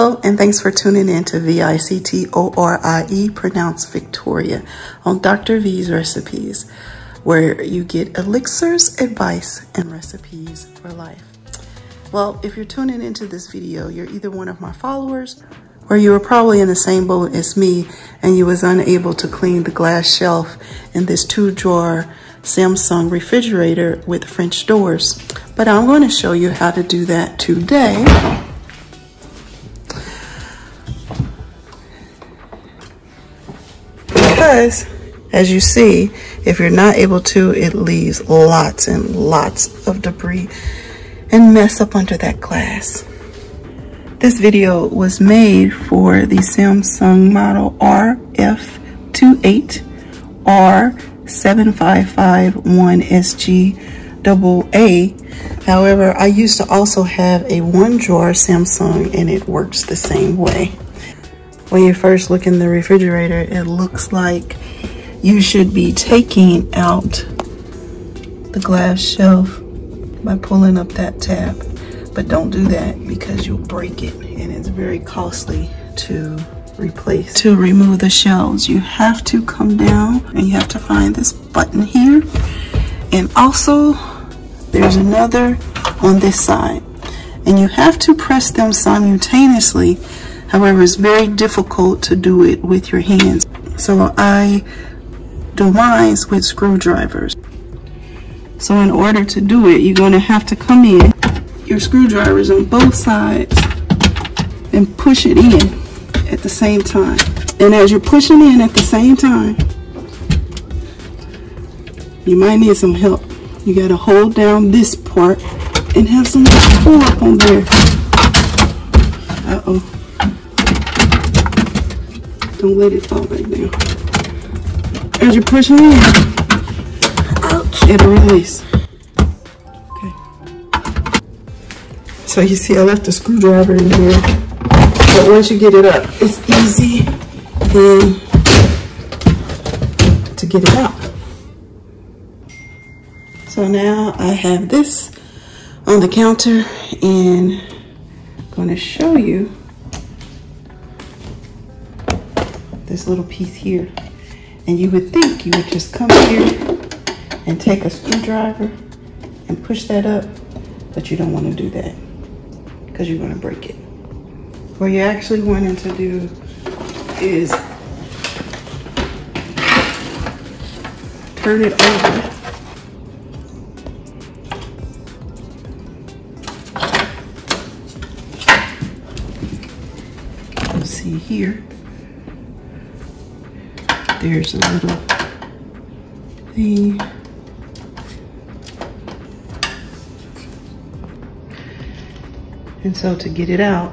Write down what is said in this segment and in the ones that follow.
Hello, and thanks for tuning in to VictoriePronouncedVictoria Pronounced Victoria on Dr. V's Recipes, where you get elixirs, advice, and recipes for life. Well, if you're tuning into this video, you're either one of my followers or you were probably in the same boat as me and you was unable to clean the glass shelf in this 2-drawer Samsung refrigerator with French doors. But I'm going to show you how to do that today. Because, as you see, if you're not able to, it leaves lots and lots of debris and mess up under that glass. This video was made for the Samsung model RF2847551SG AA. However, I used to also have a 1-drawer Samsung and it works the same way. When you first look in the refrigerator, it looks like you should be taking out the glass shelf by pulling up that tab. But don't do that because you'll break it and it's very costly to replace. To remove the shelves, you have to come down and you have to find this button here. And also, there's another on this side. And you have to press them simultaneously. However, it's very difficult to do it with your hands. So I do mine with screwdrivers. So in order to do it, you're going to have to come in, your screwdrivers on both sides, and push it in at the same time. And as you're pushing in at the same time, you might need some help. You got to hold down this part and have some pull up on there. Uh-oh. Don't let it fall back down. As you're pushing in, ouch, it'll release. Okay. So you see I left the screwdriver in here. But once you get it up, it's easy then to get it out. So now I have this on the counter and I'm going to show you this little piece here. And you would think you would just come here and take a screwdriver and push that up, but you don't want to do that because you're going to break it. What you're actually wanting to do is turn it over. You'll see here. There's a little thing. And so to get it out,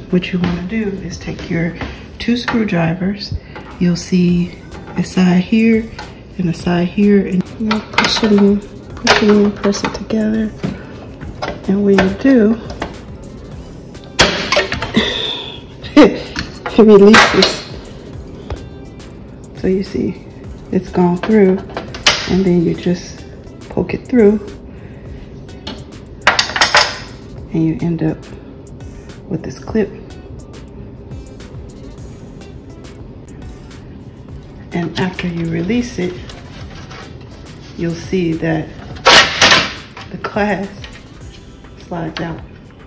what you want to do is take your 2 screwdrivers. You'll see a side here and a side here, and you know, push it in, press it together. And when you do, it releases. So you see, it's gone through, and then you just poke it through, and you end up with this clip. And after you release it, you'll see that the glass slides out.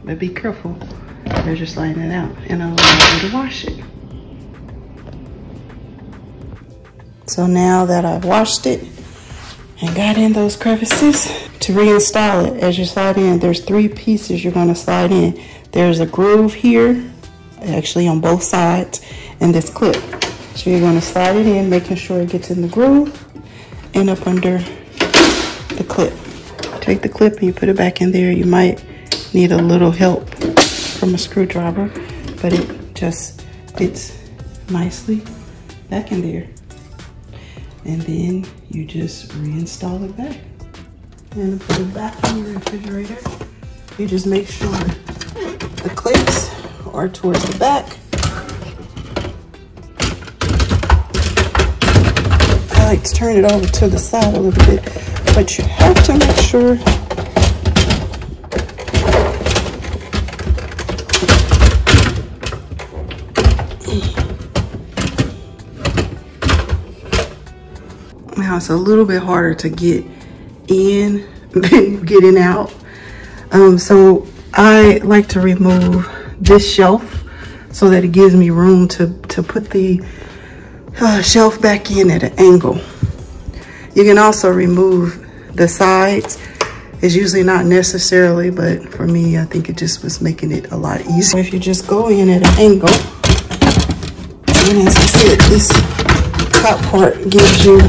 But be careful as you're sliding it out, and allow you to wash it. So now that I've washed it and got in those crevices, to reinstall it, as you slide in, there's 3 pieces you're going to slide in. There's a groove here, actually on both sides, and this clip. So you're going to slide it in, making sure it gets in the groove and up under the clip. Take the clip and you put it back in there. You might need a little help from a screwdriver, but it just fits nicely back in there. And then you just reinstall it back. And to put it back in your refrigerator, you just make sure the clips are towards the back. I like to turn it over to the side a little bit, but you have to make sure it's a little bit harder to get in than getting out. So I like to remove this shelf so that it gives me room to put the shelf back in at an angle. You can also remove the sides. It's usually not necessarily, but for me, I think it just was making it a lot easier. If you just go in at an angle, and as I said, this top part gives you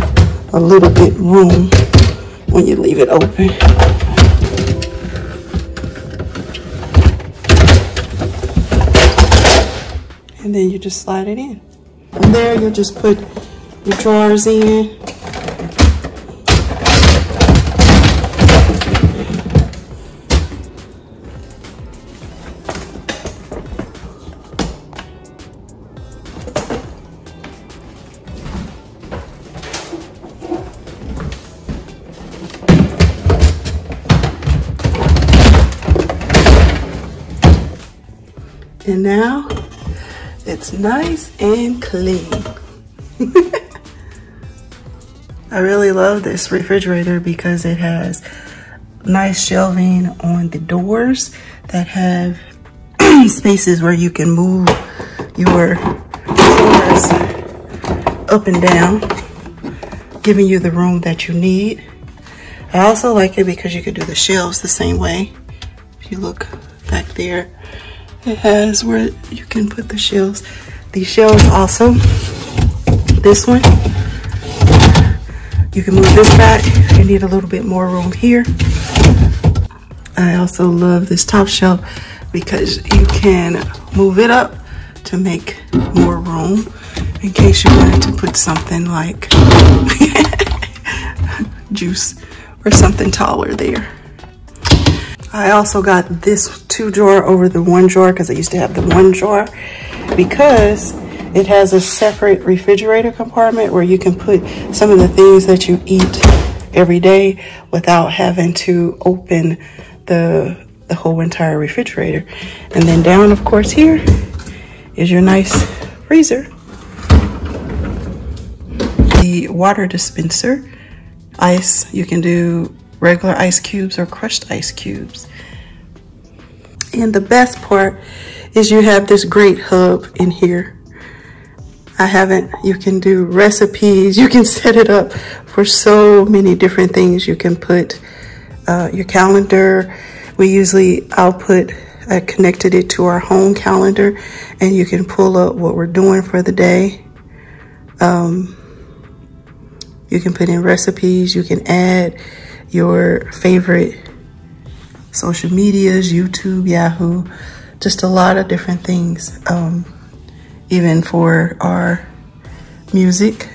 a little bit room when you leave it open. And then you just slide it in. From there, you'll just put your drawers in. And now it's nice and clean. I really love this refrigerator because it has nice shelving on the doors that have spaces where you can move your drawers up and down, giving you the room that you need. I also like it because you could do the shelves the same way. If you look back there, it has where you can put the shelves. These shelves also, this one, you can move this back if you need a little bit more room here. I also love this top shelf because you can move it up to make more room in case you wanted to put something like juice or something taller there. I also got this 2 drawer over the 1 drawer because I used to have the 1 drawer, because it has a separate refrigerator compartment where you can put some of the things that you eat every day without having to open the whole entire refrigerator. And then down, of course, here is your nice freezer. The water dispenser, ice, you can do regular ice cubes or crushed ice cubes. And the best part is you have this great hub in here. You can do recipes, you can set it up for so many different things. You can put your calendar. I connected it to our home calendar, and you can pull up what we're doing for the day. You can put in recipes, you can add your favorite social medias, YouTube, Yahoo, just a lot of different things. Even for our music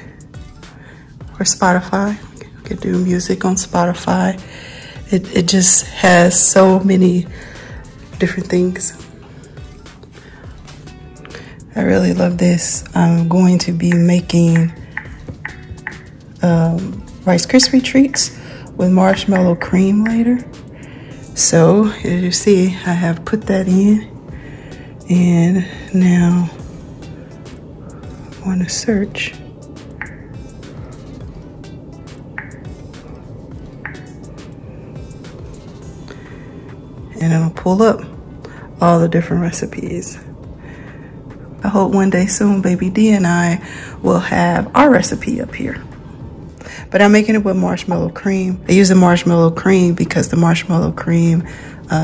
or Spotify, you can do music on Spotify. It just has so many different things. I really love this. I'm going to be making Rice Krispie treats with marshmallow cream later. So as you see, I have put that in, and now I want to search. And it'll pull up all the different recipes. I hope one day soon, Baby D and I will have our recipe up here. But I'm making it with marshmallow cream. I use the marshmallow cream because the marshmallow cream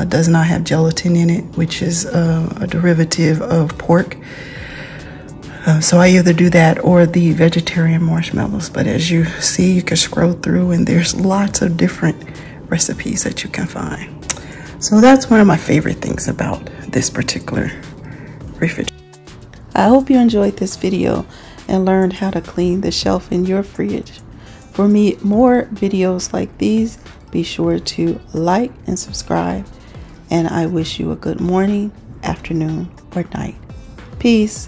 does not have gelatin in it, which is a derivative of pork. So I either do that or the vegetarian marshmallows. But as you see, you can scroll through and there's lots of different recipes that you can find. So that's one of my favorite things about this particular refrigerator. I hope you enjoyed this video and learned how to clean the shelf in your fridge. For more videos like these, be sure to like and subscribe. And I wish you a good morning, afternoon, or night. Peace.